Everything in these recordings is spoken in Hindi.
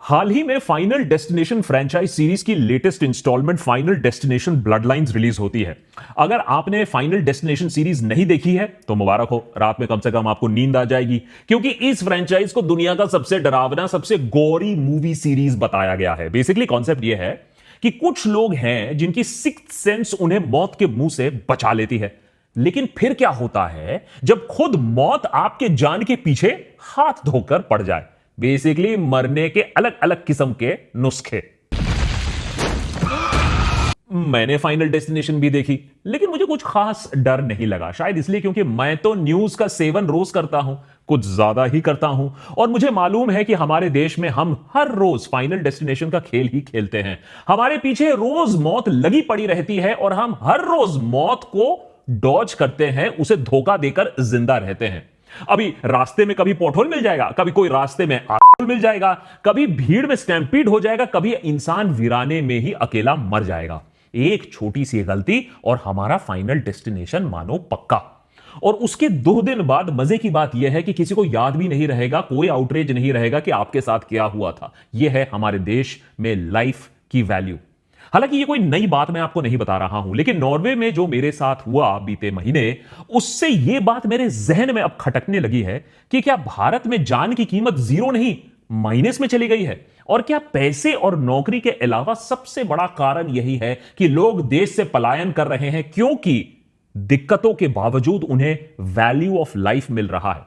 हाल ही में फाइनल डेस्टिनेशन फ्रेंचाइज सीरीज की latest instalment final destination bloodlines release होती है। अगर आपने फाइनल डेस्टिनेशन सीरीज नहीं देखी है तो मुबारक हो, रात में कम से कम आपको नींद आ जाएगी, क्योंकि इस फ्रेंचाइज को दुनिया का सबसे डरावना, सबसे गोरी मूवी सीरीज बताया गया है। बेसिकली कॉन्सेप्ट यह है कि कुछ लोग हैं जिनकी सिक्स्थ सेंस उन्हें मौत के मुंह से बचा लेती है, लेकिन फिर क्या होता है जब खुद मौत आपके जान के पीछे हाथ धोकर पड़ जाए। बेसिकली मरने के अलग अलग किस्म के नुस्खे। मैंने फाइनल डेस्टिनेशन भी देखी, लेकिन मुझे कुछ खास डर नहीं लगा। शायद इसलिए क्योंकि मैं तो न्यूज का सेवन रोज करता हूं, कुछ ज्यादा ही करता हूं, और मुझे मालूम है कि हमारे देश में हम हर रोज फाइनल डेस्टिनेशन का खेल ही खेलते हैं। हमारे पीछे रोज मौत लगी पड़ी रहती है और हम हर रोज मौत को डॉज करते हैं, उसे धोखा देकर जिंदा रहते हैं। अभी रास्ते में कभी पॉटहोल मिल जाएगा, कभी कोई रास्ते में आग मिल जाएगा, कभी भीड़ में स्टैम्पीड हो जाएगा, कभी इंसान वीराने में ही अकेला मर जाएगा। एक छोटी सी गलती और हमारा फाइनल डेस्टिनेशन मानो पक्का। और उसके 2 दिन बाद मजे की बात यह है कि किसी को याद भी नहीं रहेगा, कोई आउटरीच नहीं रहेगा कि आपके साथ क्या हुआ था। यह है हमारे देश में लाइफ की वैल्यू। हालांकि ये कोई नई बात मैं आपको नहीं बता रहा हूं, लेकिन नॉर्वे में जो मेरे साथ हुआ बीते महीने, उससे यह बात मेरे जहन में अब खटकने लगी है कि क्या भारत में जान की कीमत जीरो नहीं, माइनस में चली गई है? और क्या पैसे और नौकरी के अलावा सबसे बड़ा कारण यही है कि लोग देश से पलायन कर रहे हैं, क्योंकि दिक्कतों के बावजूद उन्हें वैल्यू ऑफ लाइफ मिल रहा है।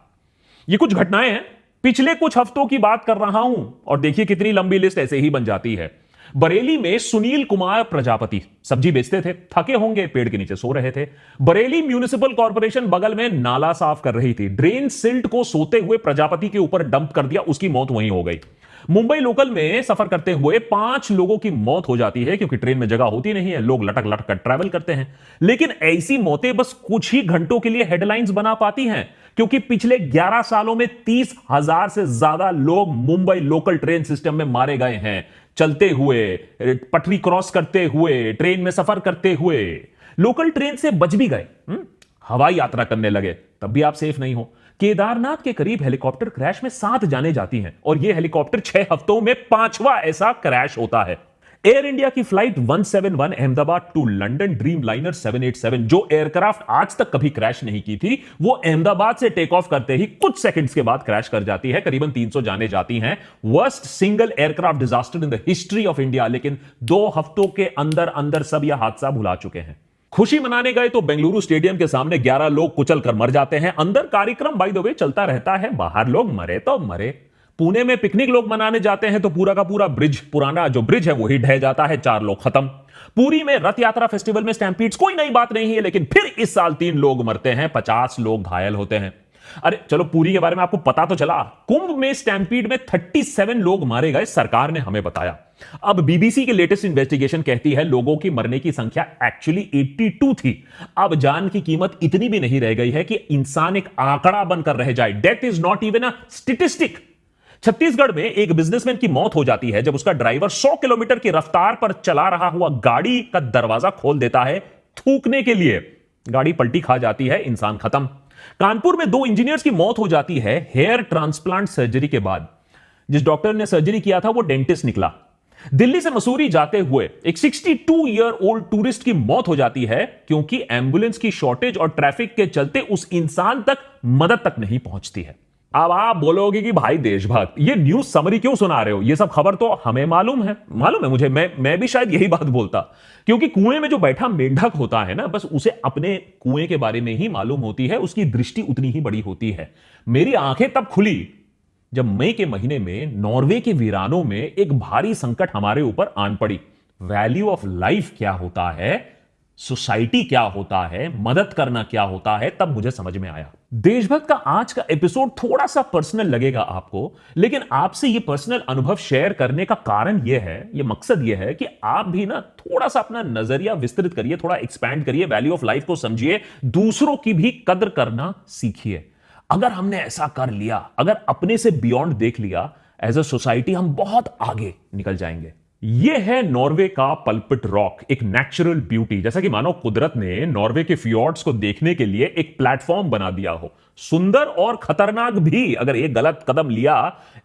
ये कुछ घटनाएं हैं, पिछले कुछ हफ्तों की बात कर रहा हूं, और देखिए कितनी लंबी लिस्ट ऐसे ही बन जाती है। बरेली में सुनील कुमार प्रजापति सब्जी बेचते थे, थके होंगे, पेड़ के नीचे सो रहे थे। बरेली म्यूनिसिपल कॉर्पोरेशन बगल में नाला साफ कर रही थी, ड्रेन सिल्ट को सोते हुए प्रजापति के ऊपर डंप कर दिया, उसकी मौत वहीं हो गई। मुंबई लोकल में सफर करते हुए 5 लोगों की मौत हो जाती है, क्योंकि ट्रेन में जगह होती नहीं है, लोग लटक लटक कर ट्रैवल करते हैं। लेकिन ऐसी मौतें बस कुछ ही घंटों के लिए हेडलाइंस बना पाती हैं, क्योंकि पिछले 11 सालों में 30,000 से ज्यादा लोग मुंबई लोकल ट्रेन सिस्टम में मारे गए हैं। चलते हुए, पटरी क्रॉस करते हुए, ट्रेन में सफर करते हुए। लोकल ट्रेन से बच भी गए, हवाई यात्रा करने लगे, तब भी आप सेफ नहीं हो। केदारनाथ के करीब हेलीकॉप्टर क्रैश में 7 जाने जाती हैं, और यह हेलीकॉप्टर 6 हफ्तों में 5वां ऐसा क्रैश होता है। एयर इंडिया की flight 171 Ahmedabad to London Dreamliner 787, जो एयरक्राफ्ट आज तक कभी क्रैश नहीं की थी, वो अहमदाबाद से टेक ऑफ करते ही कुछ सेकंड्स के बाद क्रैश कर जाती है। करीबन 300 जाने जाती हैं। Worst single aircraft disaster in the history of India. लेकिन 2 हफ्तों के अंदर अंदर सब यह हादसा भुला चुके हैं। खुशी मनाने गए तो बेंगलुरु स्टेडियम के सामने 11 लोग कुचल कर मर जाते हैं। अंदर कार्यक्रम बाय द वे चलता रहता है, बाहर लोग मरे तो मरे। पुणे में पिकनिक लोग मनाने जाते हैं तो पूरा का पूरा ब्रिज, पुराना जो ब्रिज है वो ही ढह जाता है, 4 लोग खत्म। पुरी में रथ यात्रा फेस्टिवल में स्टैम्पीड्स कोई नई बात नहीं है, लेकिन फिर इस साल 3 लोग मरते हैं, 50 लोग घायल होते हैं। अरे चलो, पुरी के बारे में आपको पता तो चला। कुंभ में स्टैम्पीड में 37 लोग मारे गए, सरकार ने हमें बताया। अब बीबीसी की लेटेस्ट इन्वेस्टिगेशन कहती है लोगों की मरने की संख्या एक्चुअली 82 थी। अब जान की कीमत इतनी भी नहीं रह गई है कि इंसान एक आंकड़ा बनकर रह जाए। Death is not even a statistic. Chhattisgarh में एक बिजनेसमैन की मौत हो जाती है जब उसका ड्राइवर 100 किलोमीटर की रफ्तार पर चला रहा हुआ गाड़ी का दरवाजा खोल देता है थूकने के लिए। गाड़ी पलटी खा जाती है, इंसान खत्म। कानपुर में 2 इंजीनियर्स की मौत हो जाती है हेयर ट्रांसप्लांट सर्जरी के बाद। जिस डॉक्टर ने सर्जरी किया था वो डेंटिस्ट निकला। दिल्ली से मसूरी जाते हुए एक 62 ईयर ओल्ड टूरिस्ट की मौत हो जाती है, क्योंकि एम्बुलेंस की शॉर्टेज और ट्रैफिक के चलते उस इंसान तक मदद तक नहीं पहुंचती है। अब आप बोलोगे कि भाई देशभक्त, ये न्यूज समरी क्यों सुना रहे हो? ये सब खबर तो हमें मालूम है मुझे। मैं भी शायद यही बात बोलता, क्योंकि कुएं में जो बैठा मेंढक होता है ना, बस उसे अपने कुएं के बारे में ही मालूम होती है, उसकी दृष्टि उतनी ही बड़ी होती है। मेरी आंखें तब खुली जब मई के महीने में नॉर्वे के वीरानों में एक भारी संकट हमारे ऊपर आन पड़ी। वैल्यू ऑफ लाइफ क्या होता है, सोसाइटी क्या होता है, मदद करना क्या होता है, तब मुझे समझ में आया। देशभक्त का आज का एपिसोड थोड़ा सा पर्सनल लगेगा आपको, लेकिन आपसे यह पर्सनल अनुभव शेयर करने का कारण यह है, यह मकसद यह है कि आप भी ना थोड़ा सा अपना नजरिया विस्तृत करिए, थोड़ा एक्सपैंड करिए, वैल्यू ऑफ लाइफ को समझिए, दूसरों की भी कदर करना सीखिए। अगर हमने ऐसा कर लिया, अगर अपने से बियॉन्ड देख लिया, एज अ सोसाइटी हम बहुत आगे निकल जाएंगे। यह है नॉर्वे का पल्पिट रॉक, एक नेचुरल ब्यूटी। जैसा कि मानो कुदरत ने नॉर्वे के फ्योर्ड्स को देखने के लिए एक प्लेटफॉर्म बना दिया हो। सुंदर और खतरनाक भी। अगर एक गलत कदम लिया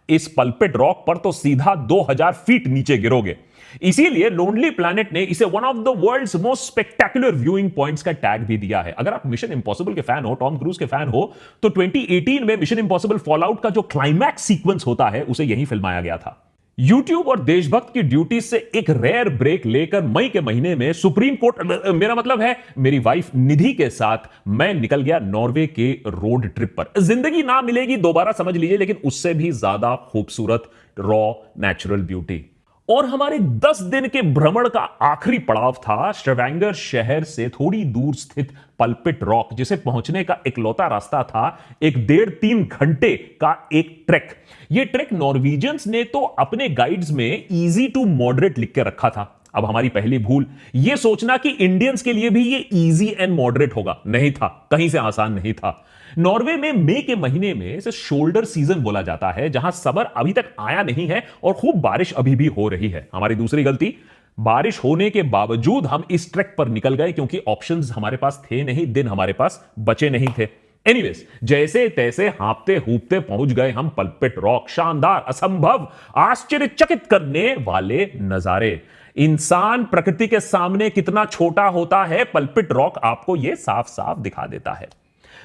इस पल्पिट रॉक पर तो सीधा 2000 फीट नीचे गिरोगे। इसीलिए लोनली प्लैनेट ने इसे one of the world's most spectacular viewing points का टैग भी दिया है। अगर आप मिशन इंपॉसिबल के फैन हो, टॉम क्रूज के फैन हो, तो 2018 में मिशन इंपॉसिबल फॉलआउट का जो क्लाइमैक्स सीक्वेंस होता है उसे यहीं फिल्माया गया था। यूट्यूब और देशभक्त की ड्यूटी से एक रेयर ब्रेक लेकर मई के महीने में सुप्रीम कोर्ट, मेरा मतलब है मेरी वाइफ निधि के साथ मैं निकल गया नॉर्वे के रोड ट्रिप पर। जिंदगी ना मिलेगी दोबारा, समझ लीजिए, लेकिन उससे भी ज्यादा खूबसूरत रॉ नेचुरल ब्यूटी। और हमारे 10 दिन के भ्रमण का आखिरी पड़ाव था स्टेवेंगर शहर से थोड़ी दूर स्थित पल्पिट रॉक, जिसे पहुंचने का इकलौता रास्ता था एक 1.5-3 घंटे का एक ट्रैक। यह ट्रैक नॉर्वेजियंस ने तो अपने गाइड्स में इजी टू मॉडरेट लिख के रखा था। अब हमारी पहली भूल यह सोचना कि इंडियंस के लिए भी यह इजी एंड मॉडरेट होगा, नहीं था, कहीं से आसान नहीं था। नॉर्वे में मई के महीने में इसे शोल्डर सीजन बोला जाता है, जहां समर अभी तक आया नहीं है और खूब बारिश अभी भी हो रही है। हमारी दूसरी गलती, बारिश होने के बावजूद हम इस ट्रैक पर निकल गए क्योंकि ऑप्शंस हमारे पास थे नहीं, दिन हमारे पास बचे नहीं थे। एनीवेज, जैसे तैसे हाँपते हूपते पहुंच गए हम पल्पिट रॉक। शानदार, असंभव, आश्चर्यचकित करने वाले नजारे। इंसान प्रकृति के सामने कितना छोटा होता है, पल्पिट रॉक आपको यह साफ साफ दिखा देता है।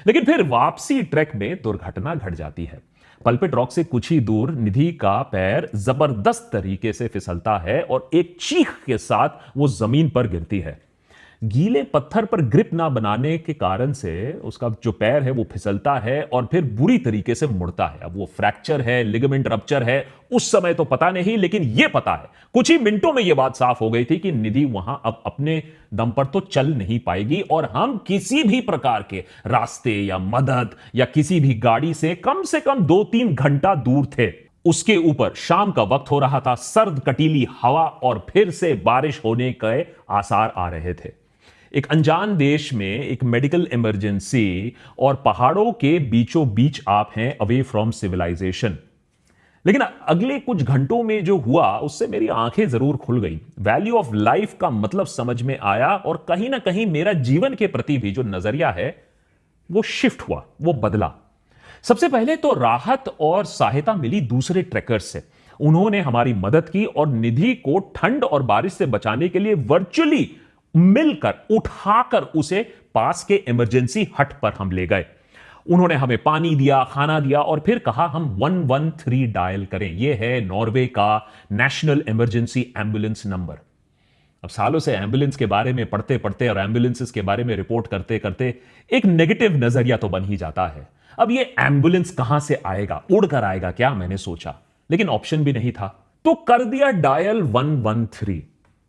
लेकिन फिर वापसी ट्रैक में दुर्घटना घट जाती है। पल्पिट रॉक से कुछ ही दूर निधि का पैर जबरदस्त तरीके से फिसलता है और एक चीख के साथ वो जमीन पर गिरती है। गीले पत्थर पर ग्रिप ना बनाने के कारण से उसका जो पैर है वो फिसलता है और फिर बुरी तरीके से मुड़ता है। अब वो फ्रैक्चर है, लिगामेंट रप्चर है, उस समय तो पता नहीं, लेकिन ये पता है कुछ ही मिनटों में ये बात साफ हो गई थी कि निधि वहां अब अपने दम पर तो चल नहीं पाएगी और हम किसी भी प्रकार के रास्ते या मदद या किसी भी गाड़ी से कम 2-3 घंटा दूर थे। उसके ऊपर शाम का वक्त हो रहा था, सर्द कटीली हवा और फिर से बारिश होने के आसार आ रहे थे। एक अनजान देश में एक मेडिकल इमरजेंसी और पहाड़ों के बीचों बीच आप हैं, अवे फ्रॉम सिविलाइजेशन। लेकिन अगले कुछ घंटों में जो हुआ उससे मेरी आंखें जरूर खुल गई। वैल्यू ऑफ लाइफ का मतलब समझ में आया और कहीं ना कहीं मेरा जीवन के प्रति भी जो नजरिया है वो शिफ्ट हुआ, वो बदला। सबसे पहले तो राहत और सहायता मिली दूसरे ट्रैकर्स से। उन्होंने हमारी मदद की और निधि को ठंड और बारिश से बचाने के लिए वर्चुअली मिलकर उठाकर उसे पास के इमरजेंसी हट पर हम ले गए। उन्होंने हमें पानी दिया, खाना दिया और फिर कहा हम 113 डायल करें। यह है नॉर्वे का नेशनल इमरजेंसी एम्बुलेंस नंबर। अब सालों से एम्बुलेंस के बारे में पढ़ते पढ़ते और एम्बुलेंसेस के बारे में रिपोर्ट करते करते एक नेगेटिव नजरिया तो बन ही जाता है। अब ये एम्बुलेंस कहां से आएगा, उड़कर आएगा क्या, मैंने सोचा, लेकिन ऑप्शन भी नहीं था तो कर दिया डायल 113।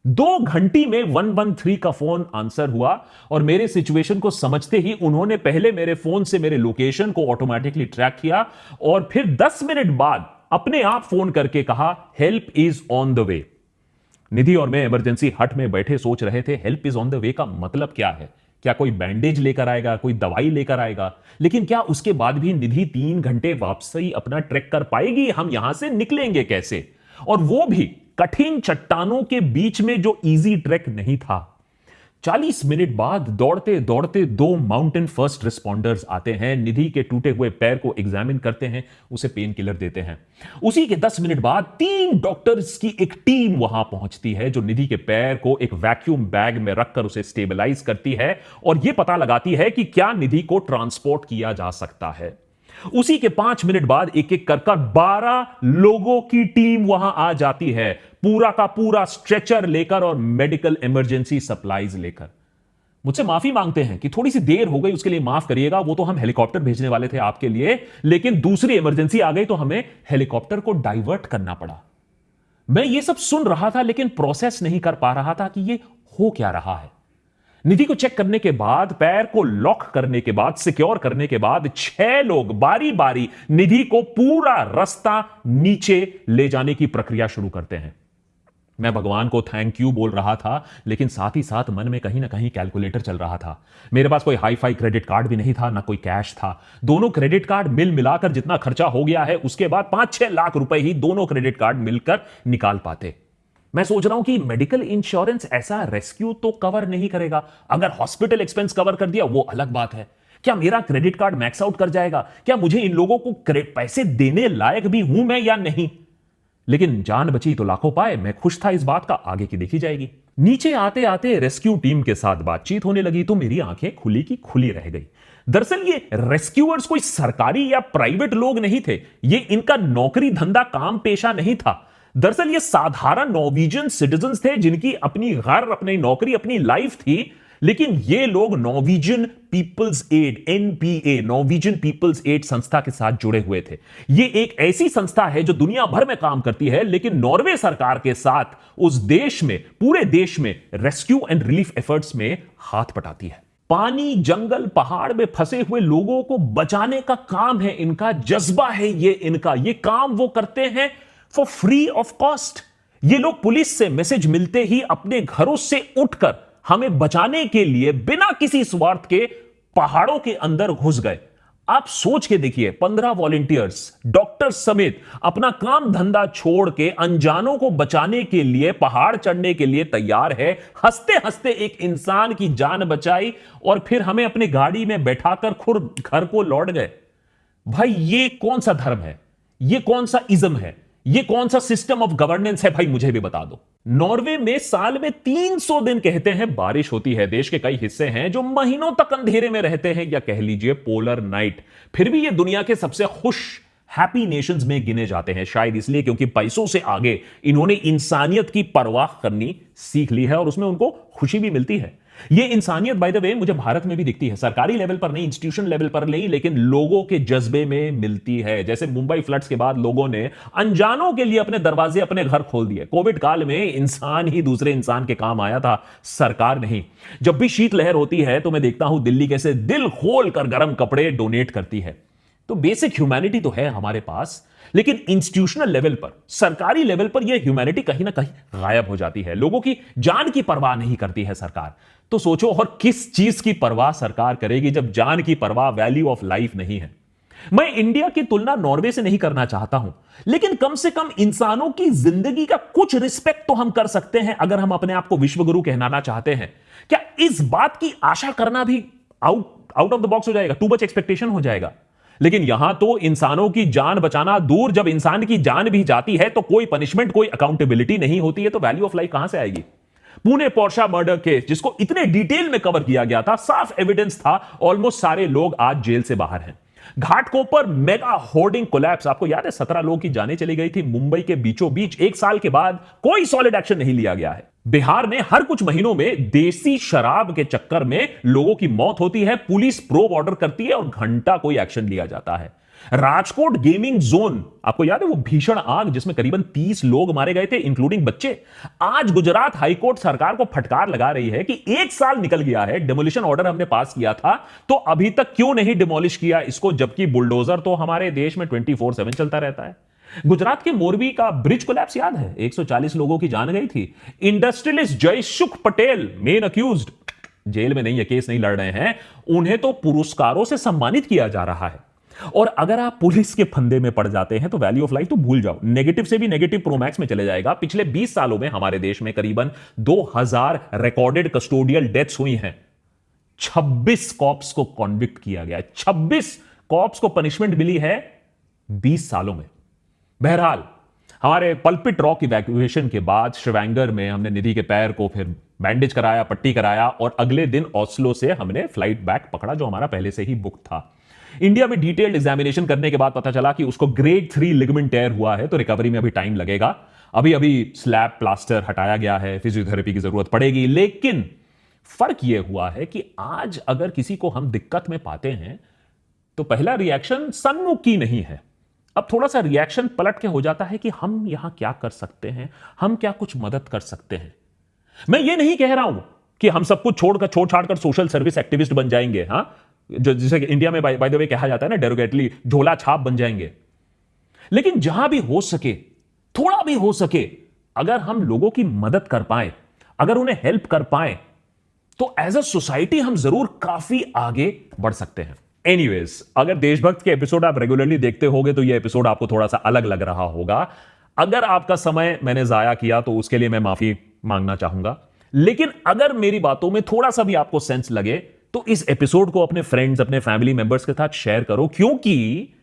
2 घंटे में 113 का फोन आंसर हुआ और मेरे सिचुएशन को समझते ही उन्होंने पहले मेरे फोन से मेरे लोकेशन को ऑटोमेटिकली ट्रैक किया और फिर 10 मिनट बाद अपने आप फोन करके कहा help is on the way. Nidhi और मैं इमरजेंसी हट में बैठे सोच रहे थे help is on the way का मतलब क्या है। क्या कोई बैंडेज लेकर आएगा, कोई दवाई लेकर आएगा? लेकिन क्या उसके बाद भी निधि 3 घंटे वापसी अपना ट्रैक कर पाएगी? हम यहां से निकलेंगे कैसे? और वो भी कठिन चट्टानों के बीच में जो इजी ट्रैक नहीं था। 40 मिनट बाद दौड़ते दौड़ते 2 माउंटेन फर्स्ट रिस्पॉन्डर्स आते हैं, निधि के टूटे हुए पैर को एग्जामिन करते हैं, उसे पेन किलर देते हैं। उसी के 10 मिनट बाद 3 डॉक्टर्स की एक टीम वहां पहुंचती है जो निधि के पैर को एक वैक्यूम बैग में रखकर उसे स्टेबलाइज करती है और यह पता लगाती है कि क्या निधि को ट्रांसपोर्ट किया जा सकता है। उसी के 5 मिनट बाद एक एक कर 12 लोगों की टीम वहां आ जाती है, पूरा का पूरा स्ट्रेचर लेकर और मेडिकल इमरजेंसी सप्लाईज लेकर। मुझसे माफी मांगते हैं कि थोड़ी सी देर हो गई, उसके लिए माफ करिएगा। वो तो हम हेलीकॉप्टर भेजने वाले थे आपके लिए, लेकिन दूसरी इमरजेंसी आ गई तो हमें हेलीकॉप्टर को डाइवर्ट करना पड़ा। मैं ये सब सुन रहा था लेकिन प्रोसेस नहीं कर पा रहा था कि ये हो क्या रहा है। निधि को चेक करने के बाद, पैर को लॉक करने के बाद, सिक्योर करने के बाद 6 लोग बारी बारी निधि को पूरा रास्ता नीचे ले जाने की प्रक्रिया शुरू करते हैं। मैं भगवान को थैंक यू बोल रहा था, लेकिन साथ ही साथ मन में कहीं ना कहीं कैलकुलेटर चल रहा था। मेरे पास कोई हाई फाई क्रेडिट कार्ड भी नहीं था, ना कोई कैश था। दोनों क्रेडिट कार्ड मिल मिलाकर जितना खर्चा हो गया है उसके बाद 5-6 लाख रुपए ही दोनों क्रेडिट कार्ड मिलकर निकाल पाते। मैं सोच रहा हूं कि मेडिकल इंश्योरेंस ऐसा रेस्क्यू तो कवर नहीं करेगा। अगर हॉस्पिटल एक्सपेंस कवर कर दिया वो अलग बात है। क्या मेरा क्रेडिट कार्ड मैक्स आउट कर जाएगा? क्या मुझे इन लोगों को पैसे देने लायक भी हूं मैं या नहीं? लेकिन जान बची तो लाखों पाए, मैं खुश था इस बात का, आगे की देखी जाएगी। नीचे आते आते रेस्क्यू टीम के साथ बातचीत होने लगी तो मेरी आंखें खुली की खुली रह गई। दरअसल ये रेस्क्यूअर्स कोई सरकारी या प्राइवेट लोग नहीं थे, ये इनका नौकरी धंधा काम पेशा नहीं था। दरअसल ये साधारण नॉर्वेजियन सिटीजन्स थे जिनकी अपनी घर, अपनी नौकरी, अपनी लाइफ थी। लेकिन ये लोग Norwegian People's Aid, NPA, Norwegian People's Aid संस्था के साथ जुड़े हुए थे। ये एक ऐसी संस्था है जो दुनिया भर में काम करती है, लेकिन नॉर्वे सरकार के साथ उस देश में, पूरे देश में रेस्क्यू एंड रिलीफ एफर्ट्स में हाथ बटाती है। पानी, जंगल, पहाड़ में फंसे हुए लोगों को बचाने का काम है इनका, जज्बा है ये इनका। ये काम वो करते हैं फॉर फ्री ऑफ कॉस्ट। ये लोग पुलिस से मैसेज मिलते ही अपने घरों से उठकर हमें बचाने के लिए बिना किसी स्वार्थ के पहाड़ों के अंदर घुस गए। आप सोच के देखिए, 15 वॉलंटियर्स, डॉक्टर्स समेत अपना काम धंधा छोड़ के अनजानों को बचाने के लिए पहाड़ चढ़ने के लिए तैयार है। हंसते हंसते एक इंसान की जान बचाई और फिर हमें अपनी गाड़ी में बैठाकर खुद घर को लौट गए। भाई ये कौन सा धर्म है? ये कौन सा इज्म है? ये कौन सा सिस्टम ऑफ गवर्नेंस है? भाई मुझे भी बता दो। नॉर्वे में साल में 300 दिन कहते हैं बारिश होती है। देश के कई हिस्से हैं जो महीनों तक अंधेरे में रहते हैं, या कह लीजिए पोलर नाइट। फिर भी ये दुनिया के सबसे खुश, हैप्पी नेशंस में गिने जाते हैं, शायद इसलिए क्योंकि पैसों से आगे इन्होंने इंसानियत की परवाह करनी सीख ली है और उसमें उनको खुशी भी मिलती है। ये इंसानियत बाय द वे मुझे भारत में भी दिखती है, सरकारी लेवल पर नहीं, इंस्टीट्यूशन लेवल पर नहीं, लेकिन लोगों के जज्बे में मिलती है। जैसे मुंबई फ्लड्स के बाद लोगों ने अनजानों के लिए अपने दरवाजे, अपने घर खोल दिए। कोविड काल में इंसान ही दूसरे इंसान के काम आया था, सरकार नहीं। जब भी शीतलहर होती है तो मैं देखता हूं दिल्ली कैसे दिल खोल कर गर्म कपड़े डोनेट करती है। तो बेसिक ह्यूमैनिटी तो है हमारे पास, लेकिन इंस्टीट्यूशनल लेवल पर, सरकारी लेवल पर यह ह्यूमैनिटी कहीं ना कहीं गायब हो जाती है। लोगों की जान की परवाह नहीं करती है सरकार। तो सोचो, और किस चीज की परवाह सरकार करेगी जब जान की परवाह, वैल्यू ऑफ लाइफ नहीं है। मैं इंडिया की तुलना नॉर्वे से नहीं करना चाहता हूं, लेकिन कम से कम इंसानों की जिंदगी का कुछ रिस्पेक्ट तो हम कर सकते हैं अगर हम अपने आप को विश्वगुरु कहलाना चाहते हैं। क्या इस बात की आशा करना भी आउट ऑफ द बॉक्स हो जाएगा? टू मच एक्सपेक्टेशन हो जाएगा। लेकिन यहां तो इंसानों की जान बचाना दूर, जब इंसान की जान भी जाती है तो कोई पनिशमेंट, कोई अकाउंटेबिलिटी नहीं होती है, तो वैल्यू ऑफ लाइफ कहां से आएगी? पुणे पोर्शा मर्डर केस, जिसको इतने डिटेल में कवर किया गया था, साफ एविडेंस था, ऑलमोस्ट सारे लोग आज जेल से बाहर हैं। घाटकोपर मेगा होर्डिंग कोलैप्स, आपको याद है 17 लोगों की जानें चली गई थी मुंबई के बीचों बीच। 1 साल के बाद कोई सॉलिड एक्शन नहीं लिया गया है। बिहार में हर कुछ महीनों में देसी शराब के चक्कर में लोगों की मौत होती है, पुलिस प्रोब ऑर्डर करती है और घंटा कोई एक्शन लिया जाता है। राजकोट गेमिंग जोन, आपको याद है वो भीषण आग जिसमें करीबन 30 लोग मारे गए थे, इंक्लूडिंग बच्चे। आज गुजरात हाईकोर्ट सरकार को फटकार लगा रही है कि 1 साल निकल गया है, डिमोलिशन ऑर्डर हमने पास किया था, तो अभी तक क्यों नहीं डिमोलिश किया इसको, जबकि बुलडोजर तो हमारे देश में 24/7 चलता रहता है। गुजरात के मोरबी का ब्रिज कोलैप्स याद है, 140 लोगों की जान गई थी। Industrialist Jaysukh Patel, main accused, jail में नहीं है, केस नहीं लड़ रहे हैं, उन्हें तो पुरस्कारों से सम्मानित किया जा रहा है। और अगर आप पुलिस के फंदे में पड़ जाते हैं तो वैल्यू ऑफ लाइफ तो भूल जाओ, नेगेटिव से भी नेगेटिव प्रोमैक्स में चले जाएगा। पिछले 20 सालों में हमारे देश में करीबन 2000 रिकॉर्डेड कस्टोडियल डेथ्स हुई हैं। 26 कॉप्स को कॉन्विक्ट किया गया, 26 कॉप्स को पनिशमेंट मिली है 20 सालों में। बहरहाल, हमारे पल्पिट रॉक इवैक्यूएशन के बाद श्रीवेंगर में हमने निधि के पैर को फिर बैंडेज कराया, पट्टी कराया, और अगले दिन ऑस्लो से हमने फ्लाइट बैक पकड़ा जो हमारा पहले से ही बुक था। इंडिया में डिटेल्ड एग्जामिनेशन करने के बाद पता चला कि उसको ग्रेड 3 लिगामेंट टेयर हुआ है, तो रिकवरी में अभी टाइम लगेगा। अभी स्लैब प्लास्टर हटाया गया है, फिजियोथेरेपी की जरूरत पड़ेगी। लेकिन फर्क यह हुआ है कि आज अगर किसी को हम दिक्कत में पाते हैं तो पहला रिएक्शन सन्मुखी नहीं है, अब थोड़ा सा रिएक्शन पलट के हो जाता है कि हम यहां क्या कर सकते हैं, हम क्या कुछ मदद कर सकते हैं। मैं ये नहीं कह रहा हूं कि हम सब कुछ छोड़ छाड़ कर सोशल सर्विस एक्टिविस्ट बन जाएंगे, हां, जो जिसे इंडिया में बाय द वे कहा जाता है ना डेरोगेटली, झोला छाप बन जाएंगे। लेकिन जहां भी हो सके, थोड़ा भी हो सके, अगर हम लोगों की मदद कर पाए, अगर उन्हें हेल्प कर पाए, तो एज अ सोसाइटी हम जरूर काफी आगे बढ़ सकते हैं। एनीवेज, अगर देशभक्त के एपिसोड आप रेगुलरली देखते होगे तो यह एपिसोड आपको थोड़ा सा अलग लग रहा होगा। अगर आपका समय मैंने जाया किया तो उसके लिए मैं माफी मांगना चाहूंगा, लेकिन अगर मेरी बातों में थोड़ा सा भी आपको सेंस लगे तो इस एपिसोड को अपने फ्रेंड्स, अपने फैमिली मेंबर्स के साथ शेयर करो, क्योंकि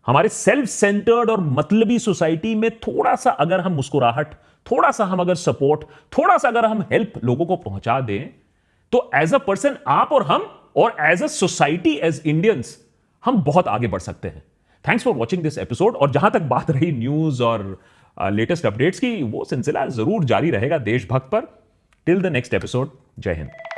हमारे सेल्फ सेंटर्ड और मतलबी सोसाइटी में थोड़ा सा अगर हम मुस्कुराहट, थोड़ा सा हम अगर सपोर्ट, थोड़ा सा अगर हम हेल्प लोगों को पहुंचा दें, तो एज अ पर्सन आप और हम, और as a society, as Indians, हम बहुत आगे बढ़ सकते हैं। Thanks for watching this episode. और जहां तक बात रही न्यूज और लेटेस्ट अपडेट्स की, वो सिलसिला जरूर जारी रहेगा देशभक्त पर। टिल द नेक्स्ट एपिसोड, जय हिंद।